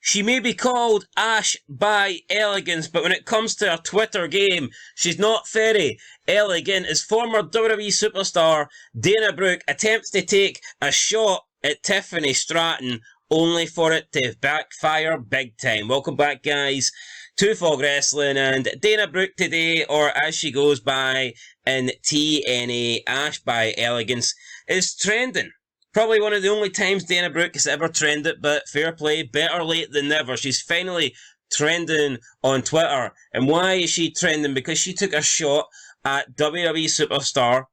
She may be called Ash by Elegance, but when it comes to her Twitter game, she's not very elegant. As former WWE superstar Dana Brooke attempts to take a shot at Tiffany Stratton, only for it to backfire big time. Welcome back, guys, to Fog Wrestling, and Dana Brooke today, or as she goes by in TNA, Ash by Elegance, is trending. Probably one of the only times Dana Brooke has ever trended, but fair play, better late than never. She's finally trending on Twitter. And why is she trending? Because she took a shot at WWE superstar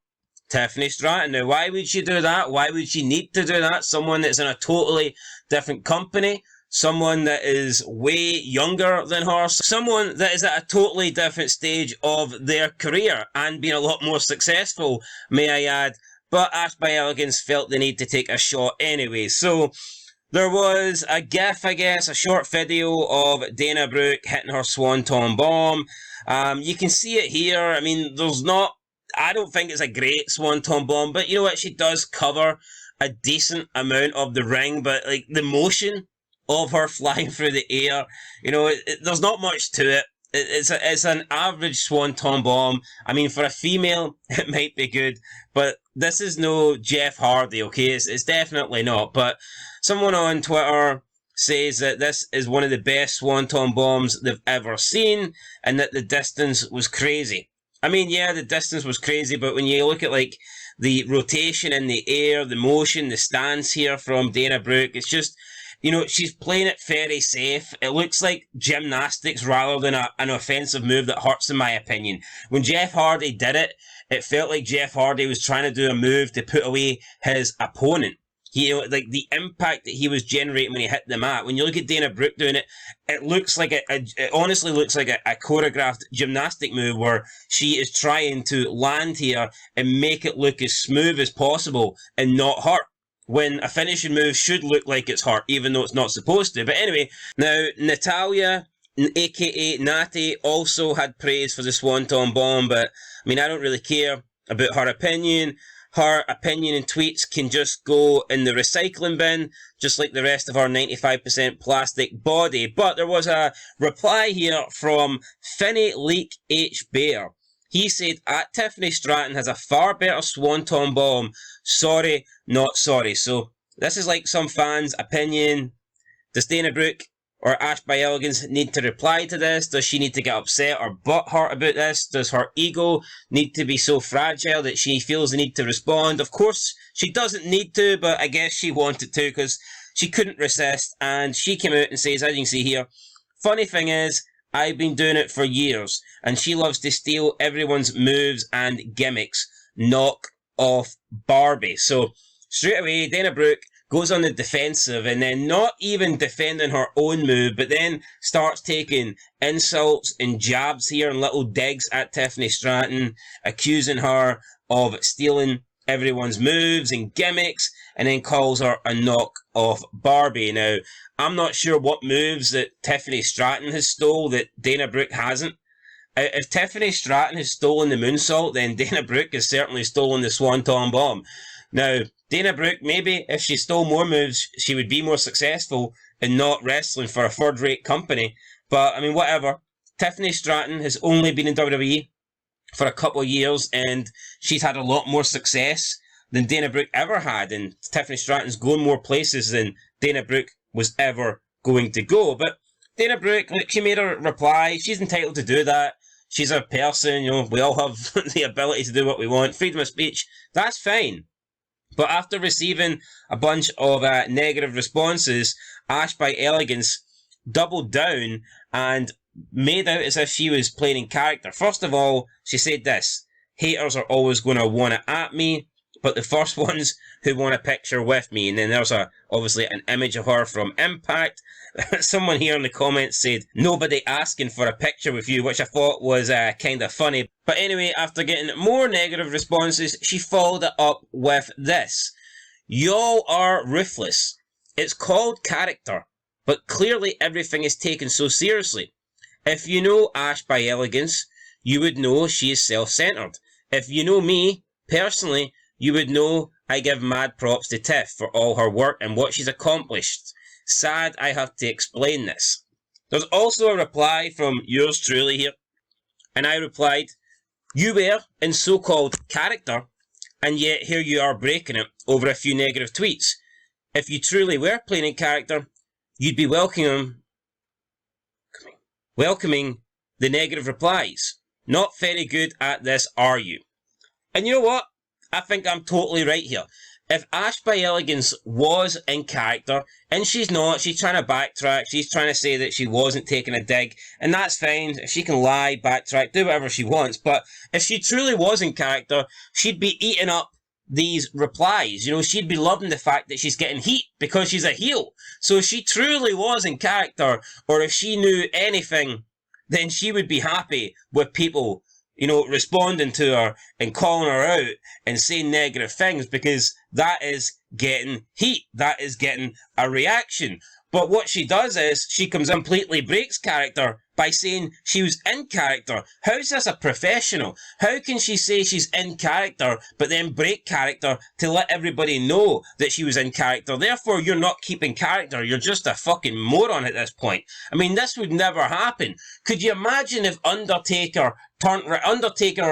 Tiffany Stratton. Now, why would she do that? Why would she need to do that? Someone that's in a totally different company, someone that is way younger than her, someone that is at a totally different stage of their career and being a lot more successful, may I add. But Ash by Elegance felt the need to take a shot anyway. So there was a gif, I guess, a short video of Dana Brooke hitting her Swanton Bomb. You can see it here. I mean, I don't think it's a great Swanton Bomb, but you know what? She does cover a decent amount of the ring, but like the motion of her flying through the air, you know, there's not much to it. It's an average Swanton Bomb. I mean, for a female, it might be good, but this is no Jeff Hardy, okay? It's definitely not. But someone on Twitter says that this is one of the best Swanton Bombs they've ever seen, and that the distance was crazy. I mean, yeah, the distance was crazy, but when you look at, like, the rotation in the air, the motion, the stance here from Dana Brooke, it's just, you know, she's playing it very safe. It looks like gymnastics rather than an offensive move that hurts, in my opinion. When Jeff Hardy did it, it felt like Jeff Hardy was trying to do a move to put away his opponent. Like the impact that he was generating when he hit the mat. When you look at Dana Brooke doing it, it looks like it honestly looks like a choreographed gymnastic move where she is trying to land here and make it look as smooth as possible and not hurt, when a finishing move should look like it's hurt, even though it's not supposed to. But anyway, now Natalya, aka Natty, also had praise for the Swanton Bomb, but I mean, I don't really care about her opinion. Her opinion and tweets can just go in the recycling bin, just like the rest of her 95% plastic body. But there was a reply here from Finny Leak H. Bear. He said, at Tiffany Stratton has a far better Swanton Bomb. Sorry, not sorry. So this is like some fans' opinion. Does Dana Brooke or Ash by Elegance need to reply to this? Does she need to get upset or butthurt about this? Does her ego need to be so fragile that she feels the need to respond? Of course, she doesn't need to, but I guess she wanted to because she couldn't resist. And she came out and says, as you can see here, funny thing is, I've been doing it for years, and she loves to steal everyone's moves and gimmicks. Knock off Barbie. So straight away, Dana Brooke goes on the defensive, and then not even defending her own move, but then starts taking insults and jabs here and little digs at Tiffany Stratton, accusing her of stealing everyone's moves and gimmicks, and then calls her a knock-off Barbie. Now, I'm not sure what moves that Tiffany Stratton has stole that Dana Brooke hasn't. If Tiffany Stratton has stolen the moonsault, then Dana Brooke has certainly stolen the Swanton Bomb. Now, Dana Brooke, maybe if she stole more moves, she would be more successful in not wrestling for a third-rate company. But, I mean, whatever. Tiffany Stratton has only been in WWE for a couple of years, and she's had a lot more success than Dana Brooke ever had. And Tiffany Stratton's going more places than Dana Brooke was ever going to go. But Dana Brooke, look, she made her reply. She's entitled to do that. She's a person, you know, we all have the ability to do what we want. Freedom of speech, that's fine. But after receiving a bunch of negative responses, Ash by Elegance doubled down and made out as if she was playing in character. First of all, she said this: haters are always going to want it at me, but the first ones who want a picture with me. And then there's obviously an image of her from Impact. Someone here in the comments said, nobody asking for a picture with you, which I thought was kind of funny. But anyway, after getting more negative responses, she followed it up with this: y'all are ruthless. It's called character, but clearly everything is taken so seriously. If you know Ash by Elegance, you would know she is self-centered. If you know me, personally, you would know I give mad props to Tiff for all her work and what she's accomplished. Sad I have to explain this. There's also a reply from yours truly here, and I replied, you were in so-called character, and yet here you are breaking it over a few negative tweets. If you truly were playing in character, you'd be welcoming the negative replies. Not very good at this, are you? And you know what? I think I'm totally right here. If Ash by Elegance was in character, and she's not, she's trying to backtrack, she's trying to say that she wasn't taking a dig, and that's fine. If she can lie, backtrack, do whatever she wants, but if she truly was in character, she'd be eating up these replies. You know, she'd be loving the fact that she's getting heat because she's a heel. So if she truly was in character, or if she knew anything, then she would be happy with people, you know, responding to her and calling her out and saying negative things, because that is getting heat. That is getting a reaction. But what she does is she completely breaks character by saying she was in character. How's this a professional? How can she say she's in character but then break character to let everybody know that she was in character? Therefore, you're not keeping character. You're just a fucking moron at this point. I mean, this would never happen. Could you imagine if Undertaker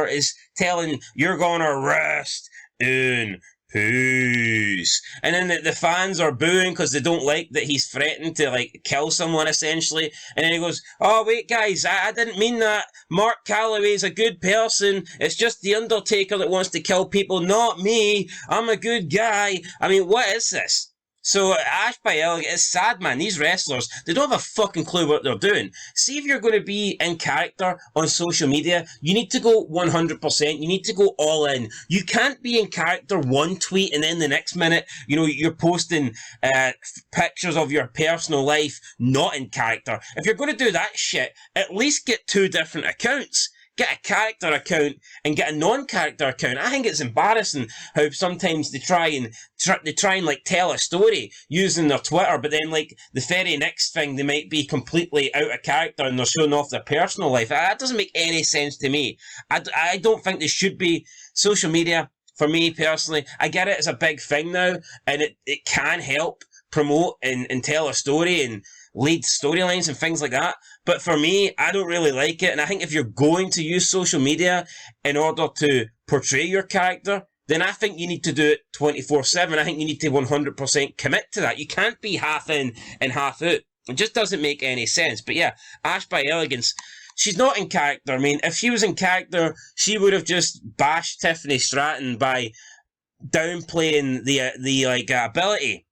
is telling you're gonna rest in peace, and then the fans are booing because they don't like that he's threatened to like kill someone essentially, and then he goes, oh wait guys, I didn't mean that, Mark Calloway's a good person, it's just the Undertaker that wants to kill people, not me, I'm a good guy. I mean, what is this? So Ash by Elegance, it's sad, man. These wrestlers, they don't have a fucking clue what they're doing. See, if you're going to be in character on social media, you need to go 100%. You need to go all in. You can't be in character one tweet and then the next minute, you know, you're posting pictures of your personal life not in character. If you're going to do that shit, at least get 2 different accounts. Get a character account and get a non-character account. I think it's embarrassing how sometimes they try and like tell a story using their Twitter, but then like the very next thing they might be completely out of character and they're showing off their personal life. That doesn't make any sense to me. I don't think they should be. Social media, for me personally, I get it, it's a big thing now, and it can help promote and tell a story and lead storylines and things like that. But for me, I don't really like it. And I think if you're going to use social media in order to portray your character, then I think you need to do it 24/7. I think you need to 100% commit to that. You can't be half in and half out. It just doesn't make any sense. But yeah, Ash by Elegance, she's not in character. I mean, if she was in character, she would have just bashed Tiffany Stratton by downplaying the like ability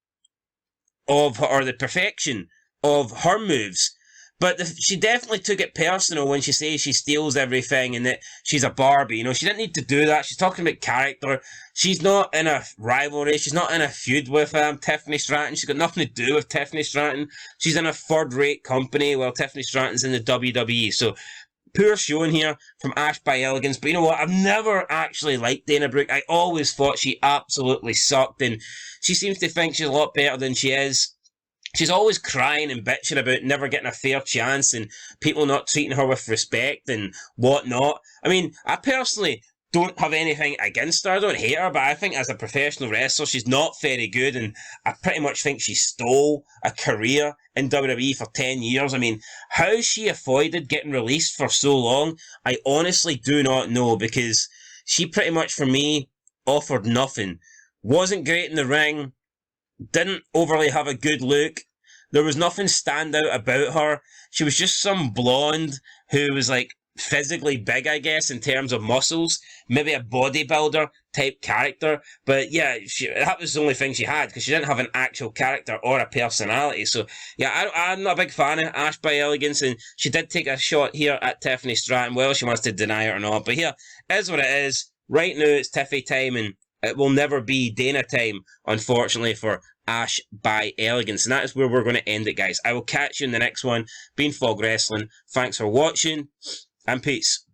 of her, or the perfection of her moves. But she definitely took it personal when she says she steals everything and that she's a Barbie. You know, she didn't need to do that. She's talking about character. She's not in a rivalry. She's not in a feud with Tiffany Stratton. She's got nothing to do with Tiffany Stratton. She's in a third-rate company while Tiffany Stratton's in the WWE. So, poor showing here from Ash by Elegance. But you know what? I've never actually liked Dana Brooke. I always thought she absolutely sucked. And she seems to think she's a lot better than she is. She's always crying and bitching about never getting a fair chance and people not treating her with respect and whatnot. I mean, I personally don't have anything against her. I don't hate her, but I think as a professional wrestler, she's not very good, and I pretty much think she stole a career in WWE for 10 years. I mean, how she avoided getting released for so long, I honestly do not know, because she pretty much, for me, offered nothing. Wasn't great in the ring, didn't overly have a good look. There was nothing stand out about her. She was just some blonde who was like physically big, I guess, in terms of muscles. Maybe a bodybuilder type character. But yeah, that was the only thing she had, because she didn't have an actual character or a personality. So yeah, I'm not a big fan of Ash by Elegance, and she did take a shot here at Tiffany Stratton. Well, she wants to deny it or not. But here is what it is. Right now it's Tiffy time, and it will never be Dana time, unfortunately, for Ash by Elegance. And that is where we're going to end it, guys. I will catch you in the next one. Been Fog Wrestling. Thanks for watching, and peace.